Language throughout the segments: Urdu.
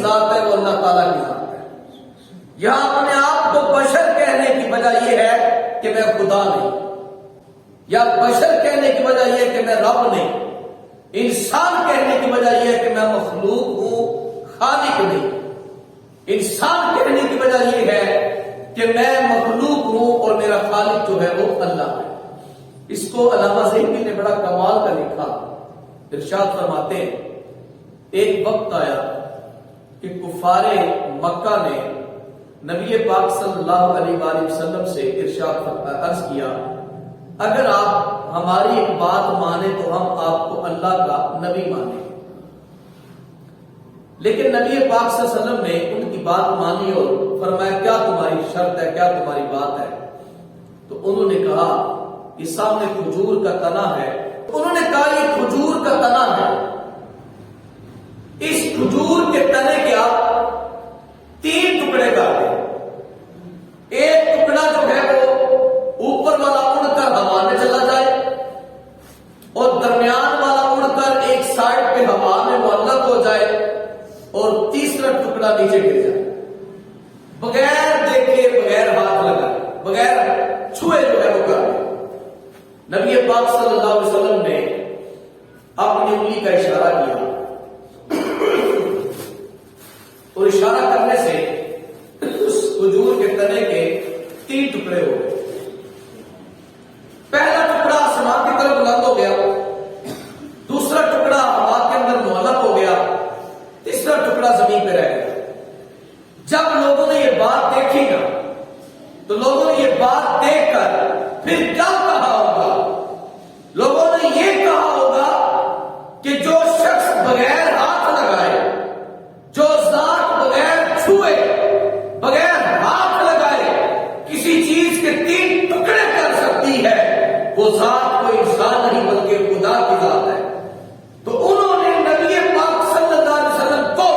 ذات ہے وہ اللہ تعالیٰ کی ذات ہے. یہاں اپنے آپ کو بشر کہنے کی وجہ یہ ہے کہ میں خدا نہیں، یا بشر کہنے کی وجہ یہ ہے کہ میں رب نہیں، انسان کہنے کی وجہ یہ ہے کہ میں مخلوق ہوں، خالق نہیں. انسان کہنے کی وجہ یہ ہے کہ میں مخلوق ہوں اور میرا خالق جو ہے وہ اللہ ہے. اس کو علامہ ذہبی نے بڑا کمال کا لکھا. ارشاد فرماتے ہیں ایک وقت آیا کہ کفار مکہ نے نبی پاک صلی اللہ علیہ وآلہ وسلم سے عرض کیا اگر آپ ہماری ایک بات مانیں تو ہم آپ کو اللہ کا نبی مانیں. لیکن نبی پاک صلی اللہ علیہ وسلم نے ان کی بات مانی اور فرمایا کیا تمہاری شرط ہے، کیا تمہاری بات ہے؟ تو انہوں نے کہا یہ سامنے کھجور کا تنا ہے. انہوں نے کہا یہ کھجور کا تنا ہے، اس کھجور کے تنے کے آپ 3 ٹکڑے کر دیں. ایک ٹکڑا جو ہے وہ اوپر والا اڑ کر ہوا میں چلا جائے اور درمیان والا اڑ کر ایک سائڈ پہ ہوا میں معلق ہو جائے اور تیسرا ٹکڑا نیچے گر جائے، بغیر دیکھے، بغیر ہاتھ لگائے، بغیر چھوئے جو ہے وہ کر دیں. نبی پاک صلی اللہ علیہ وسلم نے اپنی انگلی کا اشارہ کیا اور اشارہ کرنے سے اس کھجور کے تنے کے 3 ٹکڑے ہو گئے. پہلا ٹکڑا آسمان کی طرف بلند ہو گیا، دوسرا ٹکڑا ہوا کے اندر معلق ہو گیا، تیسرا ٹکڑا زمین پہ رہ گیا. جب لوگوں نے یہ بات دیکھی نا تو لوگوں نے یہ بات دیکھ کر پھر کیا کہا ہوگا؟ لوگوں نے یہ کہا ہوگا کہ جو شخص بغیر ہاتھ لگائے، جو ذات بغیر چھوئے، بغیر ہاتھ لگائے کسی چیز کے 3 ٹکڑے کر سکتی ہے، وہ ذات کوئی انسان نہیں بلکہ خدا کی ذات ہے. تو انہوں نے نبی پاک صلی اللہ علیہ وسلم کو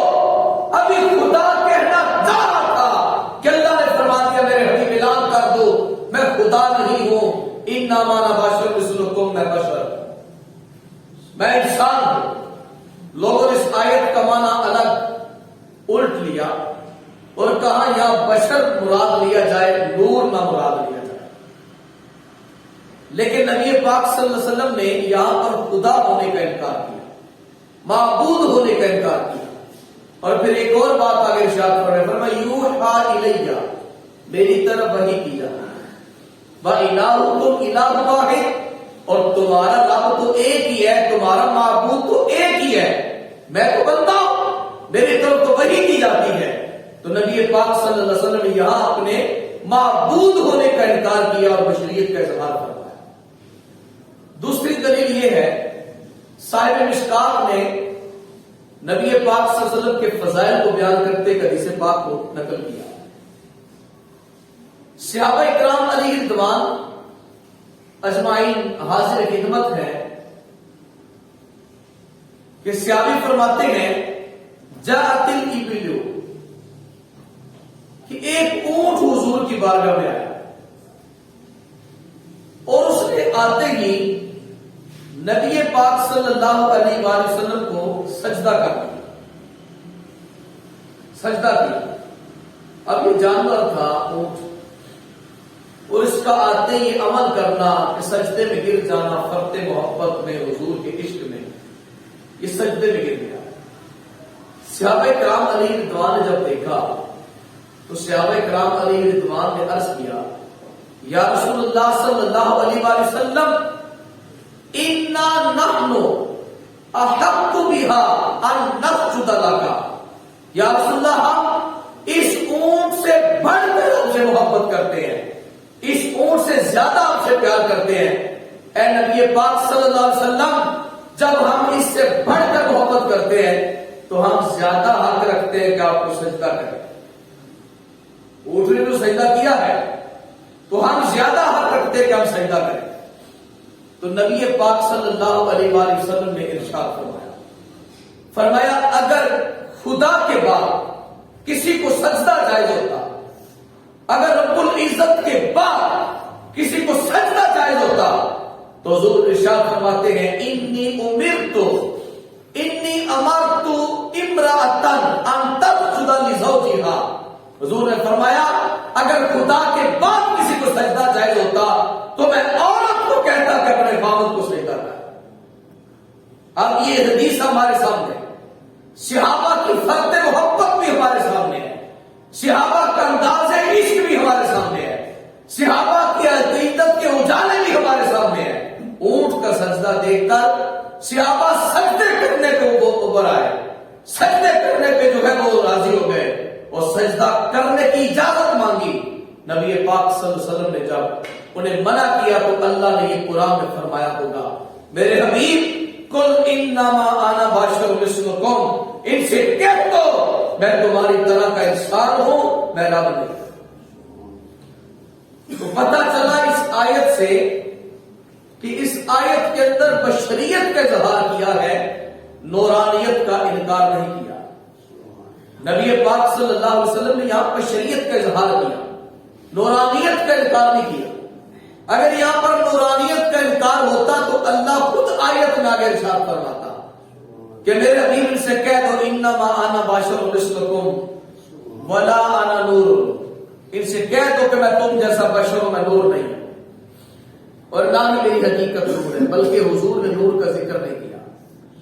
ابھی خدا کہنا چاہ رہا تھا کہ اللہ نے فرما دیا میرے حبیب اعلان کر دو میں خدا نہیں ہوں، انما انا بشر مثلکم، میں بشر، میں انسان ہوں. لوگوں نے اس آیت کا معنی الگ الٹ لیا اور کہا یہاں بشر مراد لیا جائے، نور نہ مراد لیا جائے. لیکن نبی پاک صلی اللہ علیہ وسلم نے یہاں پر خدا ہونے کا انکار کیا، معبود ہونے کا انکار کیا. اور پھر ایک اور بات آگے ارشاد فرمایا یوحا الیہ، میری طرف وحی کی جاتی ہے، وَإِلَٰهُكُمْ إِلَٰهٌ وَاحِدٌ، اور تمہارا رب تو ایک ہی ہے، تمہارا معبود تو ایک ہی ہے، میں تو بندہ ہوں، میری طرف تو وحی کی جاتی ہے. تو نبی پاک صلی اللہ علیہ وسلم نے یہاں اپنے معبود ہونے کا انکار کیا اور بشریت کا اظہار فرمایا. دوسری دلیل یہ ہے صاحب مشکات نے نبی پاک صلی اللہ علیہ وسلم کے فضائل کو بیان کرتے حدیث پاک کو نقل کیا. صحابہ اکرام علیہ رضوان اجمعین حاضر خدمت ہے کہ صحابی فرماتے ہیں جاءت الابل، کہ ایک اونٹ حضور کی بارگاہ میں آیا اور اس نے آتے ہی نبی پاک صلی اللہ علیہ وآلہ وسلم کو سجدہ کر دیا، سجدہ کیا. اب یہ جانور تھا اونٹ، اور اس کا آتے ہی عمل کرنا کہ سجدے میں گر جانا، فرط محبت میں، حضور کے عشق میں، یہ سجدے میں گر گیا. صحابہ کرام علیہ رضوان نے جب دیکھا تو صحابہ کرام علیہ رضوان نے عرض کیا یا رسول اللہ صلی اللہ علیہ وآلہ وسلم انا نحن احق بها ان نسجد لك، یا رسول اللہ ہم اس اونٹ سے بڑھ کر آپ سے محبت کرتے ہیں، اس اونٹ سے زیادہ آپ سے پیار کرتے ہیں. اے نبی پاک صلی اللہ علیہ وسلم جب ہم اس سے بڑھ کر محبت کرتے ہیں تو ہم زیادہ حق رکھتے ہیں کہ آپ کو سجدہ کریں. اونٹ نے تو سجدہ کیا ہے تو ہم زیادہ حق رکھتے ہیں کہ ہم سجدہ کریں. تو نبی پاک صلی اللہ علیہ وآلہ وسلم نے ارشاد فرمایا اگر خدا کے بعد کسی کو سجدہ جائز ہوتا، اگر رب العزت کے بعد کسی کو سجدہ جائز ہوتا تو حضور ارشاد فرماتے ہیں انی امرت امرأۃ ان حضور نے فرمایا اگر خدا کے بعد کسی کو سجدہ جائز ہوتا تو میں عورت کو کہتا کہ اپنے خاوند کو سجدہ کر. اب یہ حدیث ہمارے سامنے ہے. صحابہ کی فرد محبت بھی ہمارے سامنے ہے. صحابہ کا انداز عشق بھی ہمارے سامنے ہے. صحابہ کی عقیدت کے اجالے بھی ہمارے سامنے ہیں. اونٹ کا سجدہ دیکھ کر صحابہ سجدے کرنے پہ وہ ابھر آئے, سجدے کرنے پہ جو ہے وہ راضی ہو گئے اور سجدہ کرنے کی اجازت مانگی. نبی پاک صلی اللہ علیہ وسلم نے جب انہیں منع کیا تو اللہ نے یہ قرآن میں فرمایا ہوگا میرے حبیب قل انما انا بشر مثلکم, ان سے کہہ دو میں تمہاری طرح کا انسان ہوں, میں رب نہیں. تو پتہ چلا اس آیت سے کہ اس آیت کے اندر بشریت کا اظہار کیا ہے, نورانیت کا انکار نہیں کیا. نبی پاک صلی اللہ علیہ وسلم نے یہاں بشریت کا اظہار کیا, نورانیت کا انکار نہیں کیا. اگر یہاں پر نورانیت کا انکار ہوتا تو اللہ خود آیت میں آگے ارشاد فرماتا کہ میرے حبیب ان سے کہہ دو انما انا بشر مثلکم ولا انا نور, ان سے کہہ دو کہ میں تم جیسا بشر ہوں, میں نور نہیں ہوں اور نہ ہی میری حقیقت نور ہے. بلکہ حضور نے نور کا ذکر نہیں کیا,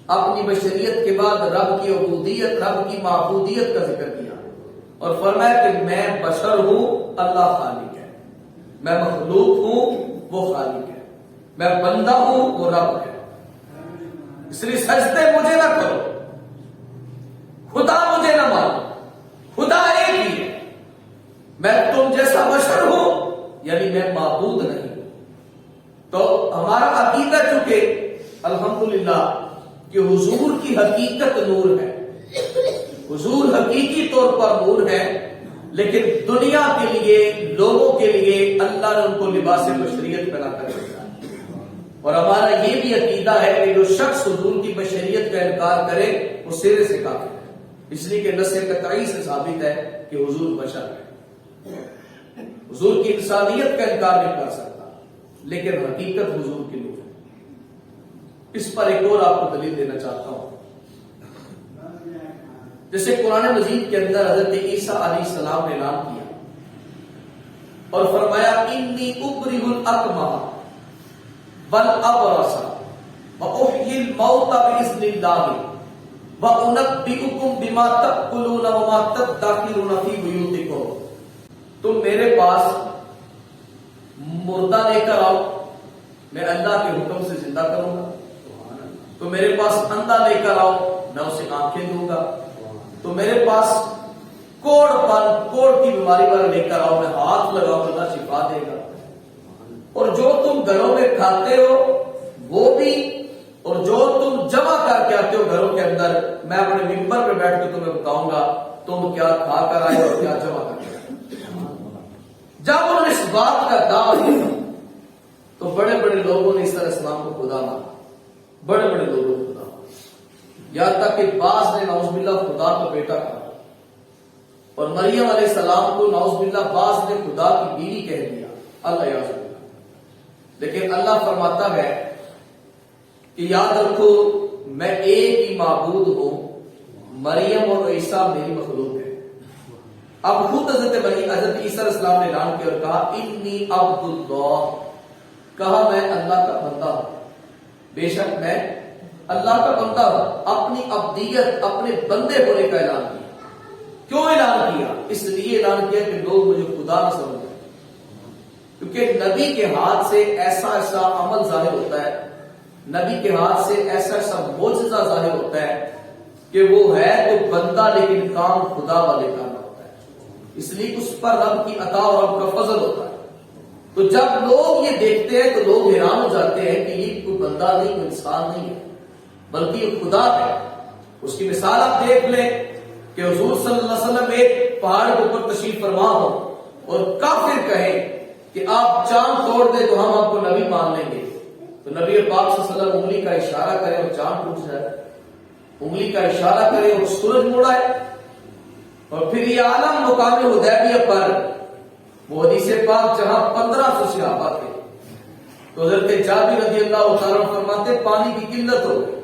اپنی بشریت کے بعد رب کی عبودیت, رب کی معبودیت کا ذکر کیا اور فرمایا کہ میں بشر ہوں, اللہ خالق ہے, میں مخلوق ہوں, وہ خالق ہے, میں بندہ ہوں, وہ رب ہے. اس لیے سجدے مجھے نہ کرو, خدا مجھے نہ مانو, خدا ایک ہی ہے, میں تم جیسا بشر ہوں یعنی میں معبود نہیں. تو ہمارا عقیدہ چونکہ الحمدللہ کہ حضور کی حقیقت نور ہے, حضور حقیقی طور پر نور ہے, لیکن دنیا کے لیے, لوگوں کے لیے اللہ نے ان کو لباس بشریت پیدا کر دیا. اور ہمارا یہ بھی عقیدہ ہے کہ جو شخص حضور کی بشریت کا انکار کرے وہ سرے سے کافر ہے, اس لیے کہ نص قطعی سے ثابت ہے کہ حضور بشر ہے. حضور کی انسانیت کا انکار نہیں کر سکتا, لیکن حقیقت حضور کی نور ہے. اس پر ایک اور آپ کو دلیل دینا چاہتا ہوں. جیسے قرآن مجید کے اندر حضرت عیسیٰ علیہ السلام نے اعلان کیا اور فرمایا انی ابرئ الاکمہ والابرص واحیی الموتى باذن اللہ وانبئکم بما تاکلون وما تدخرون فی بیوتکم. تم میرے پاس مردہ لے کر آؤ, میں اللہ کے حکم سے زندہ کروں گا. تو میرے پاس اندھا لے کر آؤ, میں اسے آنکھیں دوں گا. تو میرے پاس کوڑ کی بیماری والا لے کر آؤ, میں ہاتھ لگاؤں, اللہ شفا دے گا. اور جو تم گھروں میں کھاتے ہو وہ بھی, اور جو تم جمع کر کے آتے ہو گھروں کے اندر, میں اپنے ممبر پہ بیٹھ کے تمہیں بتاؤں گا تم کیا کھا کر آئے اور کیا جمع کر کے آئے. جب انہوں نے اس بات کا دعویٰ کیا تو بڑے بڑے لوگوں نے اس طرح اسلام کو خدا مانا, بڑے بڑے لوگوں کو خدا مانا, یہاں تک کہ بعض نے نعوذ باللہ خدا کا بیٹا کہا, اور مریم علیہ السلام کو نعوذ باللہ بعض نے خدا کی بیوی کہہ دیا, اللہ یعوذ باللہ. لیکن اللہ فرماتا ہے کہ یاد رکھو میں ایک ہی معبود ہوں, مریم اور عیسیٰ میری مخلوق ہے. اب خود حضرت عیسیٰ علیہ السلام نے اعلان کیا اور کہا انی عبد اللہ, کہا میں اللہ کا بندہ ہوں, بے شک میں اللہ کا بندہ ہوں. اپنی عبدیت, اپنے بندے ہونے کا اعلان کیا. کیوں اعلان کیا؟ اس لیے اعلان کیا کہ لوگ مجھے خدا نہ سمجھیں, کیونکہ نبی کے ہاتھ سے ایسا ایسا عمل ظاہر ہوتا ہے, نبی کے ہاتھ سے ایسا ایسا معجزہ ظاہر ہوتا ہے کہ وہ ہے تو بندہ لیکن کام خدا والے کا نہ ہوتا ہے. اس لیے اس پر رب کی عطا اور رب کا فضل ہوتا ہے. تو جب لوگ یہ دیکھتے ہیں تو لوگ حیران ہو جاتے ہیں کہ یہ کوئی بندہ نہیں, کوئی انسان نہیں ہے, بلکہ یہ خدا ہے. اس کی مثال آپ دیکھ لیں کہ حضور صلی اللہ علیہ وسلم ایک پہاڑ کے اوپر تشریف فرما ہو اور کافر کہیں کہ آپ چاند توڑ دیں تو ہم آپ کو نبی مان لیں گے, تو نبی پاک صلی اللہ علیہ وسلم انگلی کا اشارہ کرے اور چاند ٹوٹ جائے, انگلی کا اشارہ کرے اور سورج مڑائے. اور پھر یہ عالم مقام حدیبیہ پر وہ حدیث پاک جہاں 1500 صحابہ تھے, تو حضرت جابر رضی اللہ تعالیٰ فرماتے پانی کی قلت ہو گئی.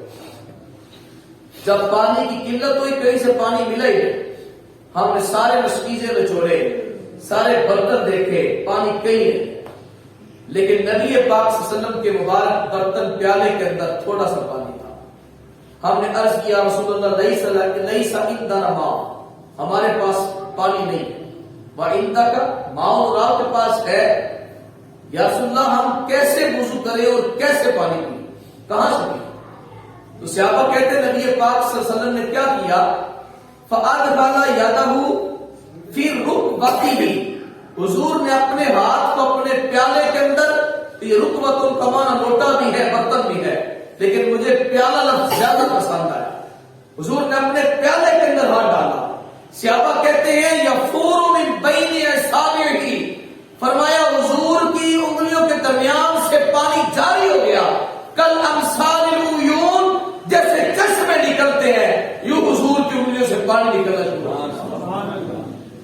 جب پانی کی قلت ہوئی, کہیں سے پانی ملا ہی نہیں, ہم نے سارے مشکیزیں نچوڑے، سارے برتن دیکھے، پانی کہیں نہیں، لیکن نبی پاک صلی اللہ علیہ وسلم کے مبارک برتن پیالے کے اندر تھوڑا سا پانی تھا۔ ہم نے عرض کیا رسول اللہ لیس عندنا ماء، ہمارے پاس پانی نہیں ہے، وعندک ماء، اور آپ کے پاس ہے، یا رسول اللہ ہم کیسے وضو کریں اور کیسے پانی پئیں، کہاں سے پئیں؟ تو صحابہ کہتے ہیں نبی پاک صلی اللہ علیہ وسلم نے کیا کیا، فَأَدْخَلَ يَدَهُ فِي رُكْبَتِهِ، حضور نے اپنے ہاتھ کو اپنے پیالے کے اندر، یہ رکبتوں کا معنی لوٹا بھی ہے برتن بھی ہے، لیکن مجھے پیالہ لفظ زیادہ پسند آیا، حضور نے اپنے پیالے کے اندر ہاتھ ڈالا۔ صحابہ کہتے ہیں یفور من بین اصابعہ، فرمایا حضور کی انگلیوں کے درمیان سے پانی جاری ہو گیا، کل امثال العیون، جیسے چشمے نکلتے ہیں یوں حضور کی انگلیوں سے پانی نکلنا شروع ہوا۔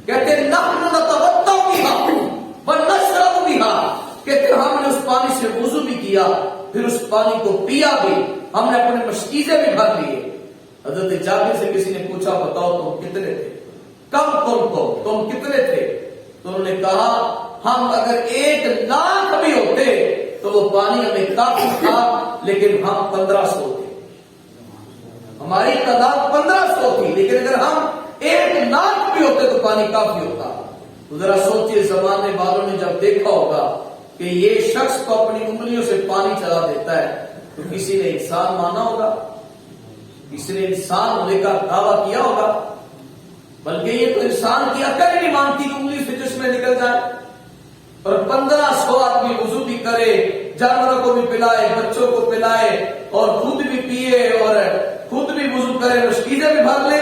کہتے ہیں نحن نتوضا بہا ونشرب بہا، کہتے ہیں ہم نے اس پانی سے وضو بھی کیا، پھر اس پانی کو پیا بھی، ہم نے اپنے مشکیزیں بھی بھر لیے۔ حضرت جابر سے کسی نے پوچھا بتاؤ تم کتنے تھے، کم تم کتنے تھے؟ تو انہوں نے کہا ہم اگر 1,00,000 بھی ہوتے تو وہ پانی ہمیں کافی تھا، لیکن ہم 1500 تھے، ہماری تعداد 1500 تھی، لیکن اگر ہم 1,00,000 بھی ہوتے تو پانی کافی ہوتا۔ تو ذرا سوچئے زمانے والوں نے جب دیکھا ہوگا کہ یہ شخص کو اپنی انگلیوں سے پانی چلا دیتا ہے تو کسی نے انسان مانا ہوگا، کسی نے انسان ہونے کا دعویٰ کیا ہوگا، بلکہ یہ تو انسان کی عقل ہی نہیں مانتی کہ انگلی سے چشمے نکل جائے۔ اور 1500 آدمی وضو بھی کرے، جانوروں کو بھی پلائے، بچوں کو پلائے، اور خود بھی پیے اور خود بھی وضو کرے، مشکیزیں بھی بھر لے،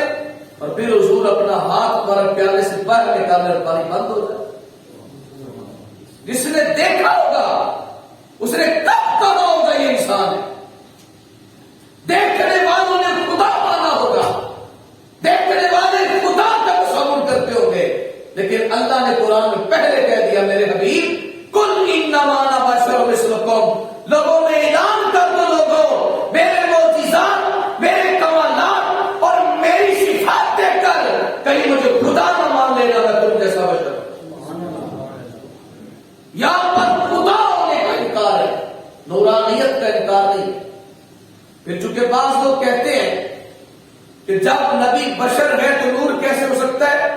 اور پھر حضور اپنا ہاتھ پر پیالے سے باہر نکالے اور پانی بند ہو جائے۔ جس نے دیکھا ہوگا اس نے کب کہا ہوگا یہ انسان ہے؟ دیکھنے والوں نے خدا مانا ہوگا، دیکھنے والے خدا کا تصور کرتے ہوں گے، لیکن اللہ نے قرآن میں پہلے کہہ دیا میرے حبیب کل انما انا بشر مثلکم، لوگوں میں اعلان کر دو لوگوں میرے معجزات، میرے کمالات اور میری صفات دیکھ کر کہیں مجھے خدا نہ مان لینا، میں تم جیسا بشر۔ یہاں پر خدا ہونے کا انکار ہے، نورانیت کا انکار نہیں۔ پھر چونکہ بعض لوگ کہتے ہیں کہ جب نبی بشر ہے تو نور کیسے ہو سکتا ہے،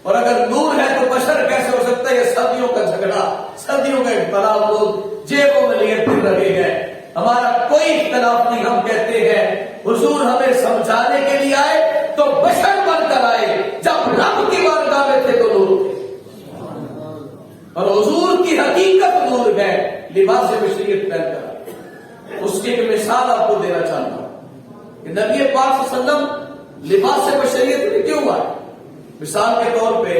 اور اگر نور ہے تو بشر کیسے ہو سکتا ہے؟ یہ صدیوں کا جھگڑا، صدیوں کا اختلاف، لوگ جیبوں میں لیے پھر رہے ہیں، ہمارا کوئی اختلاف نہیں۔ ہم کہتے ہیں حضور ہمیں سمجھانے کے لیے آئے تو بشر بن کر آئے، جب رب کی بارگاہ میں تھے تو نور تھے، اور حضور کی حقیقت نور ہے، لباس بشریت پہن کر آئے۔ اس کی ایک مثال آپ کو دینا چاہتا ہوں کہ نبی پاک صلی اللہ علیہ وسلم لباس بشریت میں کیوں آئے؟ مثال کے طور پہ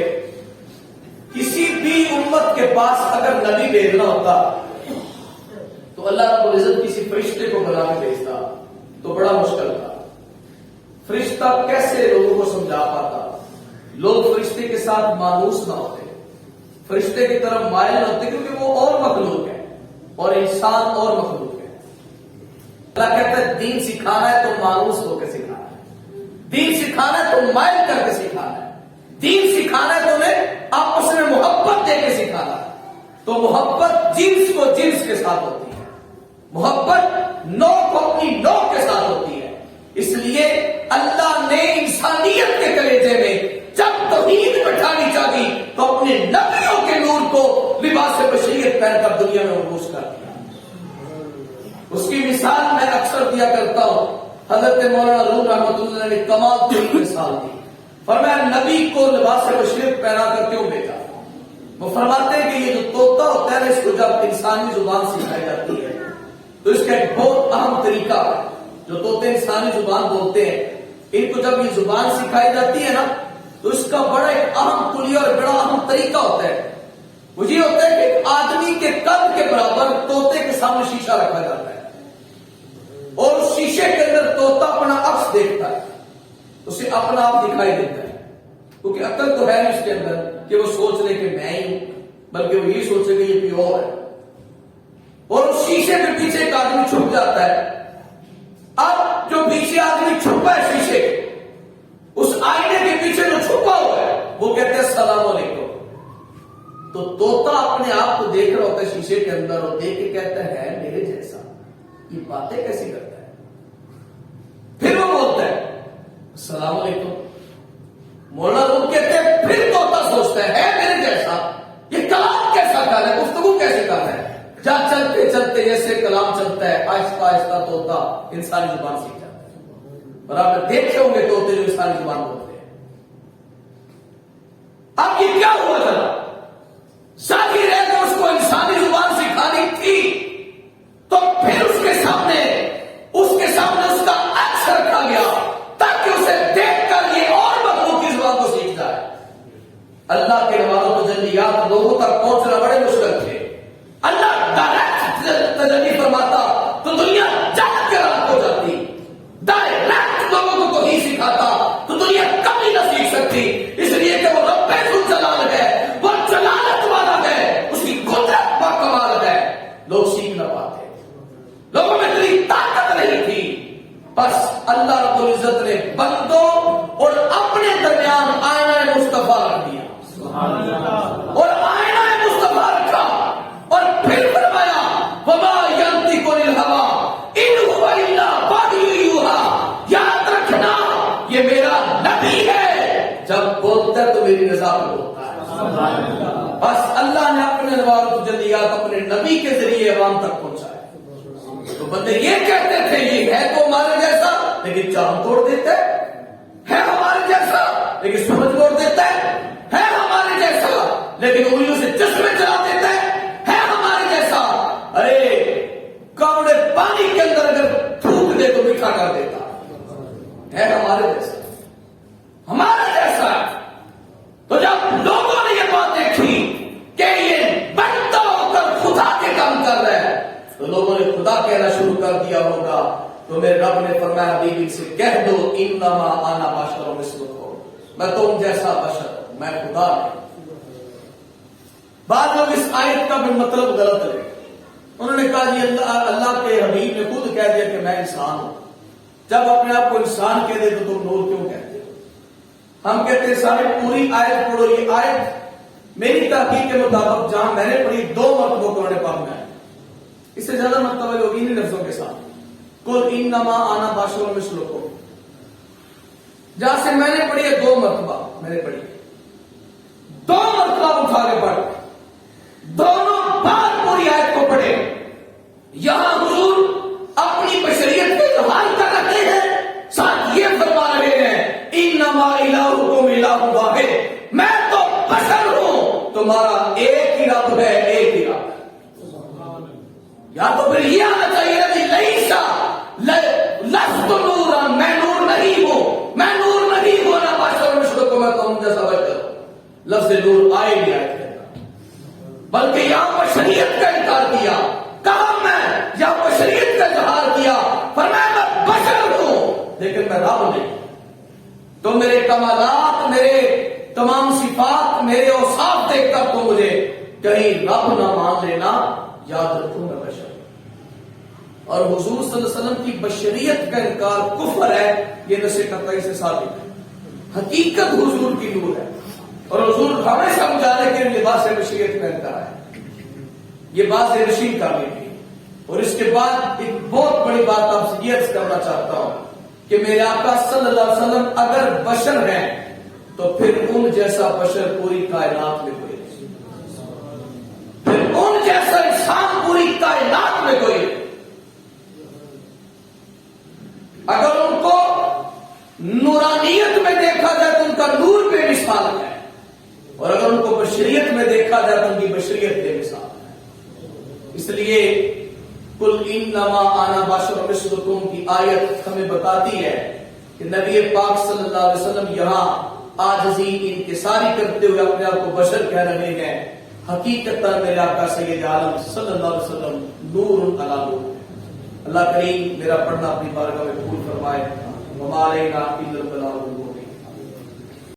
کسی بھی امت کے پاس اگر نبی بھیجنا ہوتا تو اللہ رب العزت کسی فرشتے کو بنا کے بھیجتا تو بڑا مشکل تھا۔ فرشتہ کیسے لوگوں کو سمجھا پاتا؟ لوگ فرشتے کے ساتھ مانوس نہ ہوتے، فرشتے کی طرف مائل نہ ہوتے، کیونکہ وہ اور مخلوق ہے اور انسان اور مخلوق ہے۔ اللہ کہتا ہے دین سکھانا ہے تو مانوس ہو کے سکھانا ہے، دین سکھانا ہے تو مائل کر کے سکھانا ہے، دین سکھانا ہے تمہیں آپس میں محبت دے کے سکھانا ہے۔ تو محبت جنس کو جنس کے ساتھ ہوتی ہے، محبت نو کو اپنی نو کے ساتھ ہوتی ہے۔ اس لیے اللہ نے انسانیت کے کلیجے میں جب توحید بٹھانی چاہی تو اپنے نبیوں کے نور کو لباس بشریت پہن کر دنیا میں عروج کر دیا۔ اس کی مثال میں اکثر دیا کرتا ہوں، حضرت مولانا روم رحمۃ اللہ نے کمال کی مثال دی، فرمایا نبی کو لباس بشریت پہنا کر کیوں بھیجا؟ وہ فرماتے ہیں کہ یہ جو طوطا ہوتا ہے اس کو جب انسانی زبان سکھائی جاتی ہے تو اس کا ایک بہت اہم طریقہ ہے، جو طوطے انسانی زبان بولتے ہیں ان کو جب یہ زبان سکھائی جاتی ہے نا تو اس کا بڑا ایک اہم کلیہ اور بڑا اہم طریقہ ہوتا ہے، وہ یہ ہوتا ہے کہ آدمی کے قد کے برابر طوطے کے سامنے شیشہ رکھا جاتا ہے اور اس شیشے کے اندر طوطا اپنا عکس دیکھتا ہے، اسے اپنا آپ دکھائی دیتا ہے، کیونکہ عقل تو ہے اس کے اندر کہ وہ سوچ لے کہ میں ہی ہوں، بلکہ وہ یہ سوچے کہ یہ کوئی اور ہے، اور اس شیشے کے پیچھے ایک آدمی چھپ جاتا ہے۔ اب جو پیچھے آدمی چھپا ہے شیشے، اس آئینے کے پیچھے جو چھپا ہوا ہے السلام علیکم، تو طوطا اپنے آپ کو دیکھ رہا ہوتا ہے شیشے کے اندر اور دیکھ کے کہتا ہے میرے جیسا یہ باتیں کیسی کرتا ہے؟ پھر وہ بولتا ہے السلام علیکم۔ مولانا روم کہتے ہیں پھر طوطا سوچتا ہے میرے جیسا یہ کلام کیسا کر رہا ہے، گفتگو کیسے کر رہا ہے؟ جا چلتے چلتے جیسے کلام چلتا ہے آہستہ آہستہ طوطا انسانی زبان سیکھ جاتا ہے۔ اور آپ دیکھے ہوں گے طوطے جو انسانی زبان بولتے ہیں۔ اب یہ کیا ہوا ذرا؟ ظاہر ہے کہ اس کو انسانی زبان سکھانی تھی، تو پھر اس کے سامنے اس کا عکس رکھا گیا تاکہ اسے دیکھ کر یہ اور مخلوق کی زبان کو سیکھ جائے۔ اللہ کے نوازوں کو تجلیات لوگوں تک پہنچنا بڑے مشکل تھے۔ اللہ ڈائریکٹ تجلی فرماتا تو دنیا جگ کے راہ ہو جاتی، ڈائریکٹ لوگوں کو ہی سکھاتا تو دنیا کبھی نہ سیکھ سکتی، اس لیے کہ وہ رب ذوالجلال ہے، وہ جلالت والا ہے، اس کی قدرت با کمال ہے۔ لوگ سیکھ نہ پاتے، لوگوں میں اتنی طاقت نہیں تھی۔ بس اللہ رب العزت نے بندوں اور اپنے درمیان آئینہ مصطفیٰ رکھ دیا اور آئینہ مصطفیٰ رکھا اور پھر فرمایا وما ينطق عن الهوى ان هو الا وحی یوحی، یاد رکھنا یہ میرا نبی ہے، جب بولتا ہے تو میری رضا پر بولتا ہے۔ بس اللہ نے اپنے انوار و تجلیات اپنے نبی کے ذریعے عوام تک پہنچائے۔ تو بندے یہ کہتے تھے یہ ہے تو ہمارے جیسا لیکن چاند توڑ دیتا ہے ہمارے جیسا لیکن سورج توڑ دیتا ہے ہمارے جیسا لیکن انگلیوں سے چشمے چلا دیتا ہے ہمارے جیسا، ارے کپڑے پانی کے اندر اگر تھوک دے تو میٹھا کر دیتا ہے ہمارے جیسا۔ تو جب لوگوں نے یہ بات دیکھی کہ یہ بندہ ہو کر خدا کے کام کر رہا ہے تو لوگوں نے خدا کہنا شروع کر دیا ہوگا۔ تو میرے رب نے فرمایا حبیبی سے کہہ دو انما انا بشر مثلکم، میں تم جیسا بشر ہوں، میں خدا نہیں۔ بعض لوگ اس آیت کا بھی مطلب غلط لے، انہوں نے کہا جی اللہ کے حبیب نے خود کہہ دیا کہ میں انسان ہوں، جب اپنے آپ کو انسان کہہ دے تو تم نور کیوں کہتے ہو؟ ہم کہتے ہیں سارے پوری آیت پڑھو۔ یہ آیت میری تحقیق کے مطابق جہاں میں نے پڑھی 2 مرتبہ قرآن پاک میں ہے، اس سے زیادہ مرتبہ لوگ انہی لفظوں کے ساتھ قل انما انا بشر مثلکم، جہاں سے میں نے پڑھی ہے 2 مرتبہ میں نے پڑھی، 2 مرتبہ اٹھا کے پڑھ، دونوں بار پوری آیت کو پڑھے۔ یہاں حضور اپنی بشریت کے اظہار کر رہے ہیں، ساتھ یہ فرما رہے ہیں انما الہکم الہ واحد، میں تو بشر ہوں، تمہارا ایک ہی رب ہے، ایک ہی رب ہے۔ یا تو پھر یہ آنا چاہیے لیسا لست نورا، میں نور نہیں ہوں، میں نور نہیں ہوں، نہ بشر مثلکم، میں تم جیسا بشر ہوں۔ لفظ نور آئے نہیں آئے بلکہ یہاں بشریت کا انکار کیا، کہا میں یہاں بشریت کا اظہار کیا، فرمایا میں بشر ہوں لیکن میں رب نہیں۔ تو میرے کمالات، میرے تمام صفات، میرے اوصاف دیکھ کر تو مجھے کہیں رب نہ مان لینا، یاد رکھوں میں بشر ہوں۔ اور حضور صلی اللہ علیہ وسلم کی بشریت کا انکار کفر ہے، یہ نص قطعی سے ثابت ہے۔ حقیقت حضور کی نور ہے اور حضور ہمیں سمجھا رہے کہ لباس بشریت کا انکار ہے، یہ بات نشین کرنی تھی۔ اور اس کے بعد ایک بہت بڑی بات آپ سے یہ عرض کرنا چاہتا ہوں کہ میرے آقا صلی اللہ علیہ وسلم اگر بشر ہیں تو پھر ان جیسا بشر پوری کائنات میں کوئی نہیں، پھر ان جیسا انسان پوری کائنات میں کوئی نہیں۔ اگر ان کو نورانیت میں دیکھا جائے تو ان کا نور بے مثال ہے، اور اگر ان کو بشریت میں دیکھا جائے تو ان کی بشریت بے مثال ہے۔ اس لیے قل انما انا بشر مثلکم کی آیت ہمیں بتاتی ہے کہ نبی پاک صلی اللہ علیہ وسلم یہاں عاجزی انکساری کرتے ہوئے اپنے آپ کو بشر کہہ رہے ہیں، حقیقت میرے آقا سید عالم صلی اللہ علیہ وسلم نور علی نور۔ اللہ کریم میرا پڑھنا اپنی بارگاہ میں قبول فرمائے۔ وما علینا الا البلاغ۔